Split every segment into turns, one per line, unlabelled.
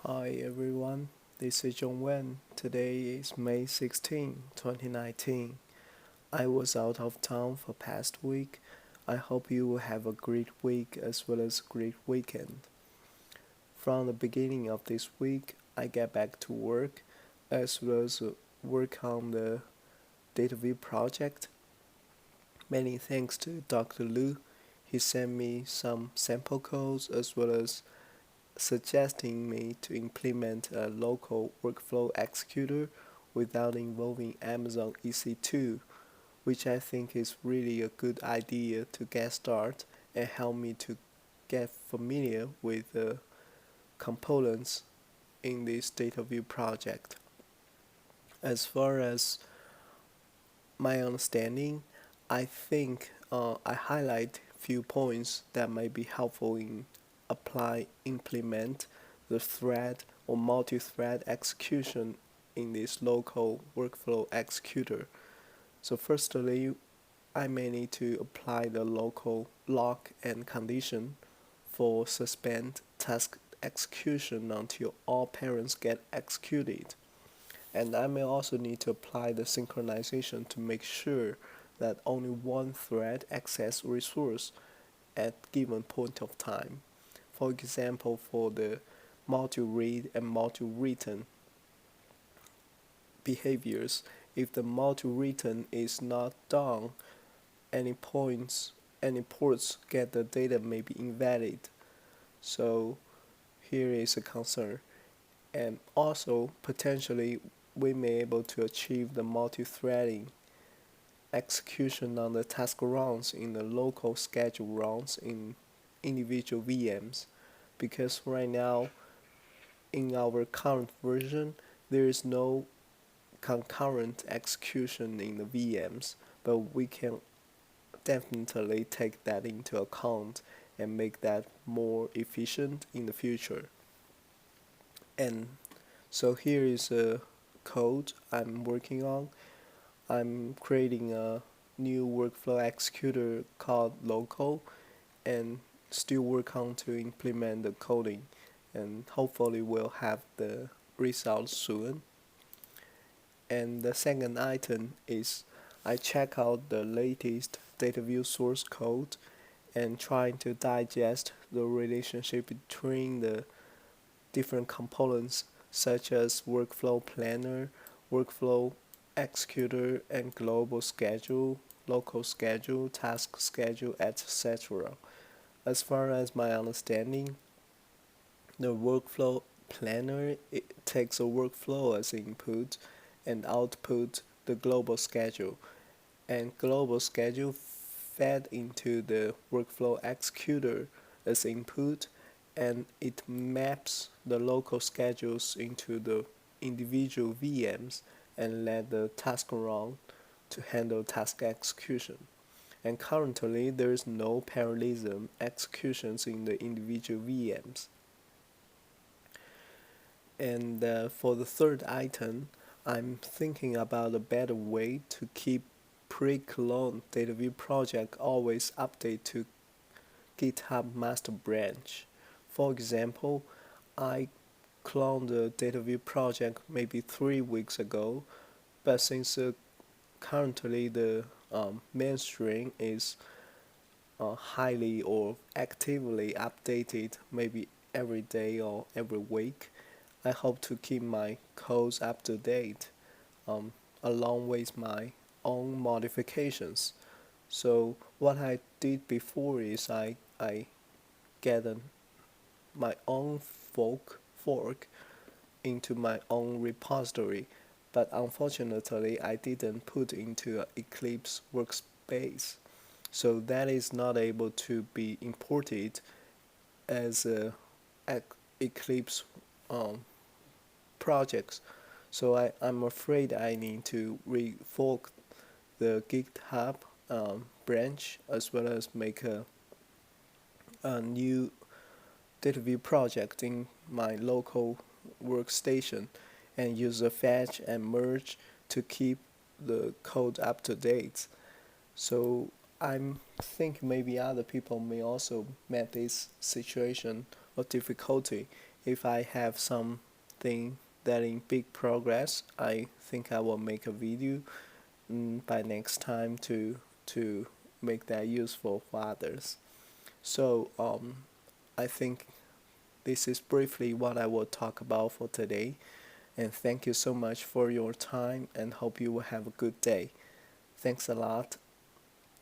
Hi everyone, this is John Wen. Today is May 16, 2019. I was out of town for past week. I hope you will have a great week as well as a great weekend. From the beginning of this week, I get back to work as well as work on the DataView project. Many thanks to Dr. Lu. He sent me some sample codes as well as suggesting me to implement a local workflow executor without involving Amazon EC2, which I think is really a good idea to get started and help me to get familiar with the components in this DataView project. As far as my understanding, I think I highlight few points that may be helpful in implement the thread or multi-thread execution in this local workflow executor. So firstly, I may need to apply the local lock and condition for suspend task execution until all parents get executed. And I may also need to apply the synchronization to make sure that only one thread access resource at given point of time. For example, for the multi-read and multi-written behaviors, if the multi-written is not done, any ports get the data may be invalid. So here is a concern. And also potentially we may able to achieve the multi-threading execution on the task runs in the local schedule runs in individual VMs, because right now in our current version there is no concurrent execution in the VMs, but we can definitely take that into account and make that more efficient in the future. And so here is a code I'm working on. I'm creating a new workflow executor called local and still work on to implement the coding, and hopefully we'll have the results soon. And the second item is I check out the latest DataView source code and trying to digest the relationship between the different components such as workflow planner, workflow executor, and global schedule, local schedule, task schedule, etc. As far as my understanding, the workflow planner, it takes a workflow as input and output the global schedule, and global schedule fed into the workflow executor as input, and it maps the local schedules into the individual VMs and let the task run to handle task execution. And currently there is no parallelism executions in the individual VMs. And for the third item, I'm thinking about a better way to keep pre-cloned DataView project always update to GitHub master branch. For example, I cloned the DataView project maybe 3 weeks ago, but since currently the mainstream is highly or actively updated maybe every day or every week, I hope to keep my codes up to date along with my own modifications. So what I did before is I get my own fork into my own repository, but unfortunately I didn't put into an Eclipse workspace. So that is not able to be imported as a Eclipse um, projects. So I'm afraid I need to refork the GitHub branch as well as make a new DataView project in my local workstation and use the fetch and merge to keep the code up to date. So I think maybe other people may also met this situation or difficulty if I have something that in big progress, I think I will make a video by next time to make that useful for others. So I think this is briefly what I will talk about for today. And thank you so much for your time and hope you will have a good day. Thanks a lot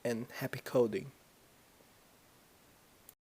and happy coding.